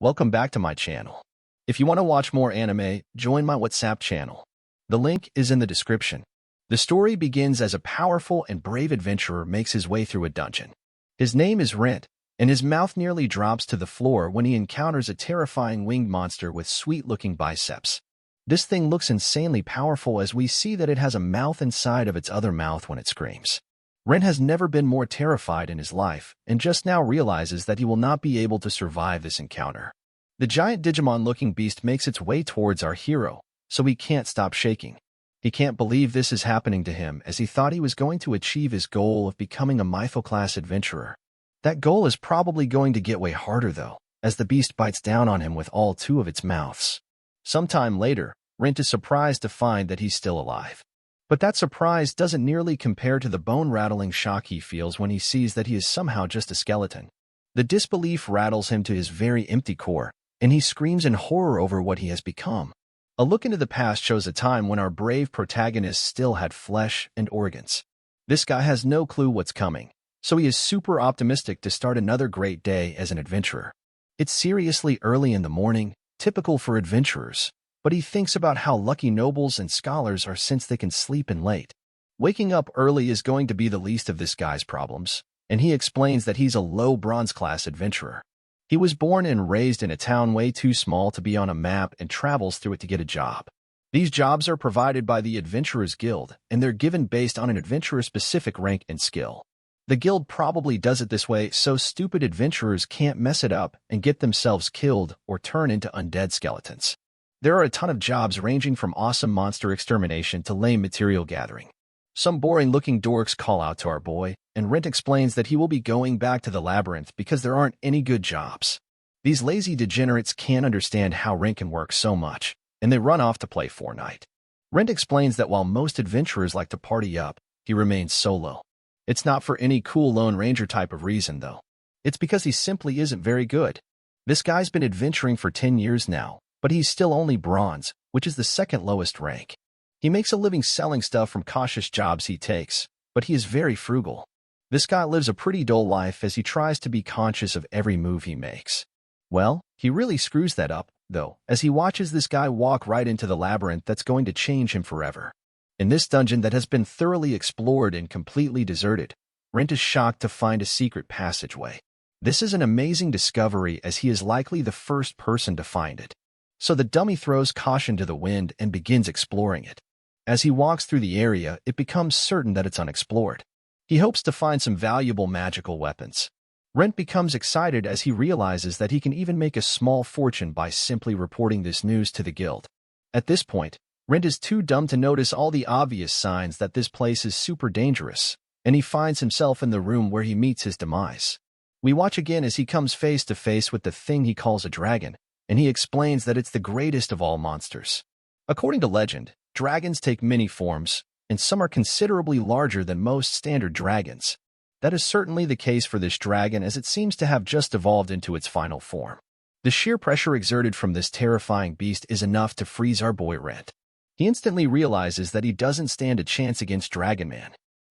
Welcome back to my channel. If you want to watch more anime, join my WhatsApp channel. The link is in the description. The story begins as a powerful and brave adventurer makes his way through a dungeon. His name is Rent, and his mouth nearly drops to the floor when he encounters a terrifying winged monster with sweet-looking biceps. This thing looks insanely powerful as we see that it has a mouth inside of its other mouth when it screams. Rent has never been more terrified in his life, and just now realizes that he will not be able to survive this encounter. The giant Digimon-looking beast makes its way towards our hero, so he can't stop shaking. He can't believe this is happening to him as he thought he was going to achieve his goal of becoming a mytho-class adventurer. That goal is probably going to get way harder though, as the beast bites down on him with all two of its mouths. Sometime later, Rent is surprised to find that he's still alive. But that surprise doesn't nearly compare to the bone-rattling shock he feels when he sees that he is somehow just a skeleton. The disbelief rattles him to his very empty core, and he screams in horror over what he has become. A look into the past shows a time when our brave protagonist still had flesh and organs. This guy has no clue what's coming, so he is super optimistic to start another great day as an adventurer. It's seriously early in the morning, typical for adventurers, but he thinks about how lucky nobles and scholars are since they can sleep in late. Waking up early is going to be the least of this guy's problems, and he explains that he's a low bronze class adventurer. He was born and raised in a town way too small to be on a map and travels through it to get a job. These jobs are provided by the Adventurers Guild, and they're given based on an adventurer-specific rank and skill. The guild probably does it this way so stupid adventurers can't mess it up and get themselves killed or turn into undead skeletons. There are a ton of jobs ranging from awesome monster extermination to lame material gathering. Some boring-looking dorks call out to our boy, and Rent explains that he will be going back to the labyrinth because there aren't any good jobs. These lazy degenerates can't understand how Rent can work so much, and they run off to play Fortnite. Rent explains that while most adventurers like to party up, he remains solo. It's not for any cool Lone Ranger type of reason, though. It's because he simply isn't very good. This guy's been adventuring for 10 years now, but he's still only bronze, which is the second lowest rank. He makes a living selling stuff from cautious jobs he takes, but he is very frugal. This guy lives a pretty dull life as he tries to be conscious of every move he makes. Well, he really screws that up, though, as he watches this guy walk right into the labyrinth that's going to change him forever. In this dungeon that has been thoroughly explored and completely deserted, Rent is shocked to find a secret passageway. This is an amazing discovery as he is likely the first person to find it. So the dummy throws caution to the wind and begins exploring it. As he walks through the area, it becomes certain that it's unexplored. He hopes to find some valuable magical weapons. Rent becomes excited as he realizes that he can even make a small fortune by simply reporting this news to the guild. At this point, Rent is too dumb to notice all the obvious signs that this place is super dangerous, and he finds himself in the room where he meets his demise. We watch again as he comes face to face with the thing he calls a dragon, and he explains that it's the greatest of all monsters. According to legend, dragons take many forms, and some are considerably larger than most standard dragons. That is certainly the case for this dragon as it seems to have just evolved into its final form. The sheer pressure exerted from this terrifying beast is enough to freeze our boy Rent. He instantly realizes that he doesn't stand a chance against Dragon Man.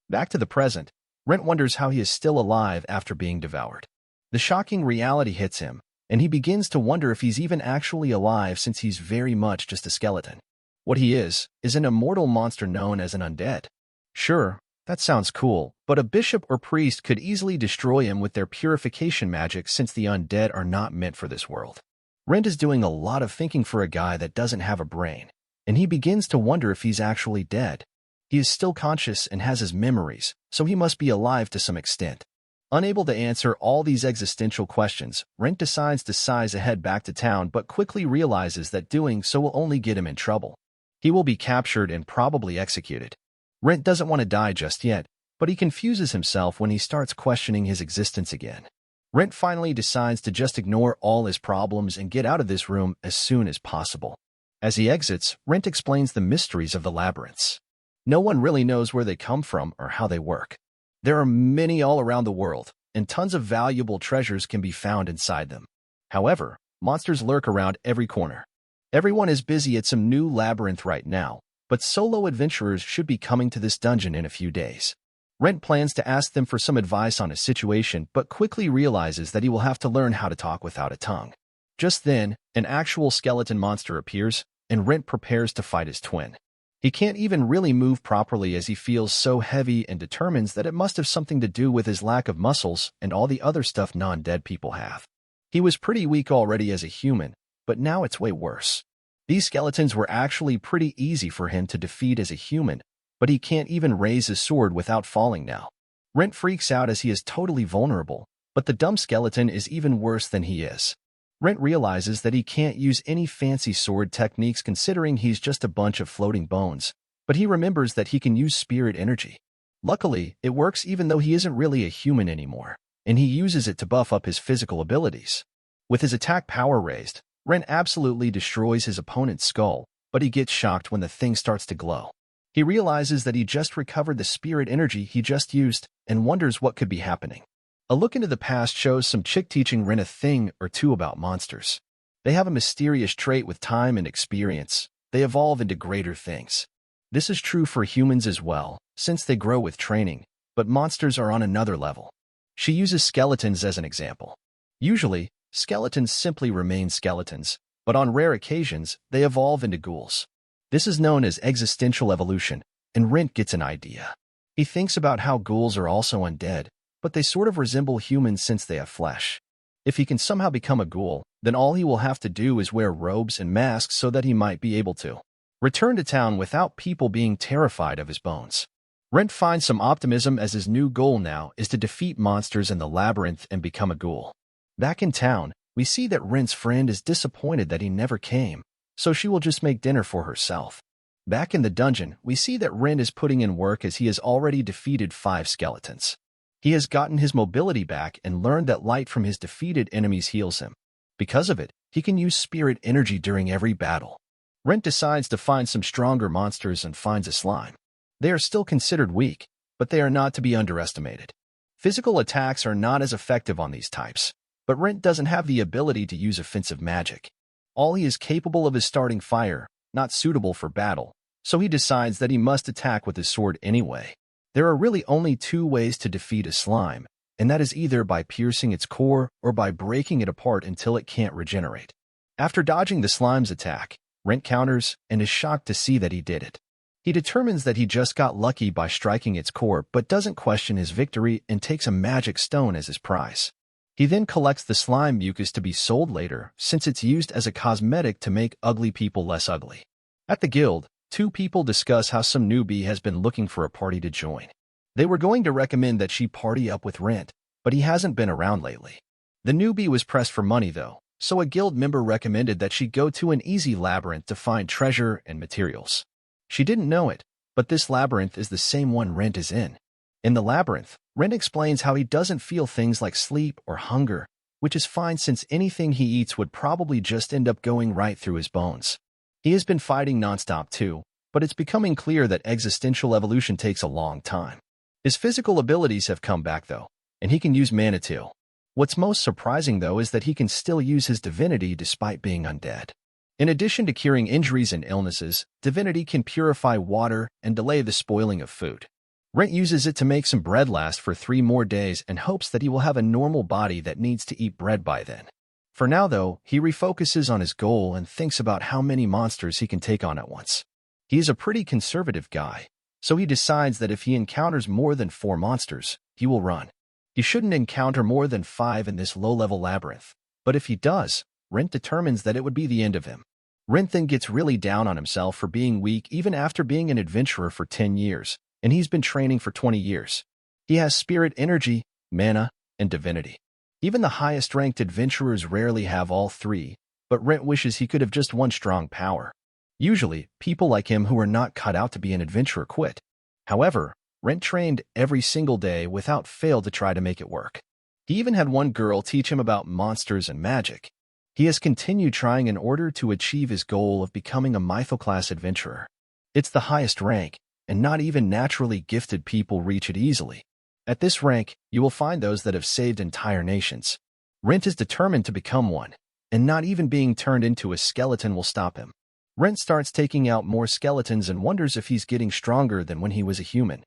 Back to the present, Rent wonders how he is still alive after being devoured. The shocking reality hits him, and he begins to wonder if he's even actually alive since he's very much just a skeleton. What he is an immortal monster known as an undead. Sure, that sounds cool, but a bishop or priest could easily destroy him with their purification magic since the undead are not meant for this world. Rent is doing a lot of thinking for a guy that doesn't have a brain, and he begins to wonder if he's actually dead. He is still conscious and has his memories, so he must be alive to some extent. Unable to answer all these existential questions, Rent decides to size ahead back to town but quickly realizes that doing so will only get him in trouble. He will be captured and probably executed. Rent doesn't want to die just yet, but he confuses himself when he starts questioning his existence again. Rent finally decides to just ignore all his problems and get out of this room as soon as possible. As he exits, Rent explains the mysteries of the labyrinths. No one really knows where they come from or how they work. There are many all around the world, and tons of valuable treasures can be found inside them. However, monsters lurk around every corner. Everyone is busy at some new labyrinth right now, but solo adventurers should be coming to this dungeon in a few days. Rent plans to ask them for some advice on a situation but quickly realizes that he will have to learn how to talk without a tongue. Just then, an actual skeleton monster appears, and Rent prepares to fight his twin. He can't even really move properly as he feels so heavy and determines that it must have something to do with his lack of muscles and all the other stuff non-dead people have. He was pretty weak already as a human, but now it's way worse. These skeletons were actually pretty easy for him to defeat as a human, but he can't even raise his sword without falling now. Rent freaks out as he is totally vulnerable, but the dumb skeleton is even worse than he is. Rent realizes that he can't use any fancy sword techniques considering he's just a bunch of floating bones, but he remembers that he can use spirit energy. Luckily, it works even though he isn't really a human anymore, and he uses it to buff up his physical abilities. With his attack power raised, Rent absolutely destroys his opponent's skull, but he gets shocked when the thing starts to glow. He realizes that he just recovered the spirit energy he just used and wonders what could be happening. A look into the past shows some chick teaching Ren a thing or two about monsters. They have a mysterious trait with time and experience. They evolve into greater things. This is true for humans as well, since they grow with training, but monsters are on another level. She uses skeletons as an example. Usually, skeletons simply remain skeletons, but on rare occasions, they evolve into ghouls. This is known as existential evolution, and Rent gets an idea. He thinks about how ghouls are also undead, but they sort of resemble humans since they have flesh. If he can somehow become a ghoul, then all he will have to do is wear robes and masks so that he might be able to return to town without people being terrified of his bones. Rent finds some optimism as his new goal now is to defeat monsters in the labyrinth and become a ghoul. Back in town, we see that Rent's friend is disappointed that he never came, so she will just make dinner for herself. Back in the dungeon, we see that Rent is putting in work as he has already defeated 5 skeletons. He has gotten his mobility back and learned that light from his defeated enemies heals him. Because of it, he can use spirit energy during every battle. Rent decides to find some stronger monsters and finds a slime. They are still considered weak, but they are not to be underestimated. Physical attacks are not as effective on these types, but Rent doesn't have the ability to use offensive magic. All he is capable of is starting fire, not suitable for battle, so he decides that he must attack with his sword anyway. There are really only 2 ways to defeat a slime, and that is either by piercing its core or by breaking it apart until it can't regenerate. After dodging the slime's attack, Rent counters and is shocked to see that he did it. He determines that he just got lucky by striking its core but doesn't question his victory and takes a magic stone as his prize. He then collects the slime mucus to be sold later since it's used as a cosmetic to make ugly people less ugly. At the guild, 2 people discuss how some newbie has been looking for a party to join. They were going to recommend that she party up with Rent, but he hasn't been around lately. The newbie was pressed for money though, so a guild member recommended that she go to an easy labyrinth to find treasure and materials. She didn't know it, but this labyrinth is the same one Rent is in. In the labyrinth, Rent explains how he doesn't feel things like sleep or hunger, which is fine since anything he eats would probably just end up going right through his bones. He has been fighting nonstop too, but it's becoming clear that existential evolution takes a long time. His physical abilities have come back though, and he can use Manitil. What's most surprising though is that he can still use his divinity despite being undead. In addition to curing injuries and illnesses, divinity can purify water and delay the spoiling of food. Rent uses it to make some bread last for 3 more days and hopes that he will have a normal body that needs to eat bread by then. For now though, he refocuses on his goal and thinks about how many monsters he can take on at once. He is a pretty conservative guy, so he decides that if he encounters more than 4 monsters, he will run. He shouldn't encounter more than 5 in this low-level labyrinth, but if he does, Rent determines that it would be the end of him. Rent then gets really down on himself for being weak even after being an adventurer for 10 years, and he's been training for 20 years. He has spirit energy, mana, and divinity. Even the highest-ranked adventurers rarely have all 3, but Rent wishes he could have just one strong power. Usually, people like him who are not cut out to be an adventurer quit. However, Rent trained every single day without fail to try to make it work. He even had one girl teach him about monsters and magic. He has continued trying in order to achieve his goal of becoming a mytho-class adventurer. It's the highest rank, and not even naturally gifted people reach it easily. At this rank, you will find those that have saved entire nations. Rent is determined to become one, and not even being turned into a skeleton will stop him. Rent starts taking out more skeletons and wonders if he's getting stronger than when he was a human.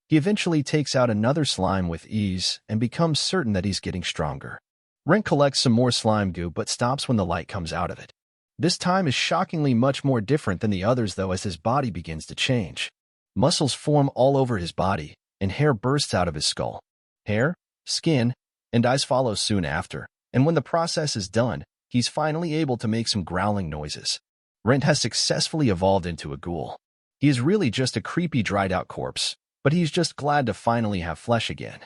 He eventually takes out another slime with ease and becomes certain that he's getting stronger. Rent collects some more slime goo but stops when the light comes out of it. This time is shockingly much more different than the others though as his body begins to change. Muscles form all over his body, and hair bursts out of his skull. Hair, skin, and eyes follow soon after, and when the process is done, he's finally able to make some growling noises. Rent has successfully evolved into a ghoul. He is really just a creepy dried-out corpse, but he's just glad to finally have flesh again.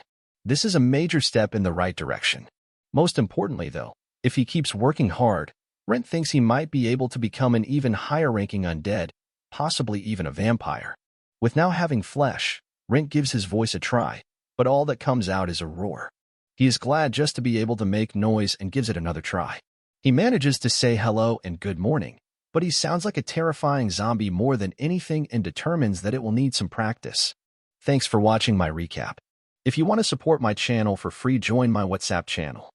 This is a major step in the right direction. Most importantly, though, if he keeps working hard, Rent thinks he might be able to become an even higher-ranking undead, possibly even a vampire. With now having flesh, Rent gives his voice a try, but all that comes out is a roar. He is glad just to be able to make noise and gives it another try. He manages to say hello and good morning, but he sounds like a terrifying zombie more than anything and determines that it will need some practice. Thanks for watching my recap. If you want to support my channel for free, join my WhatsApp channel.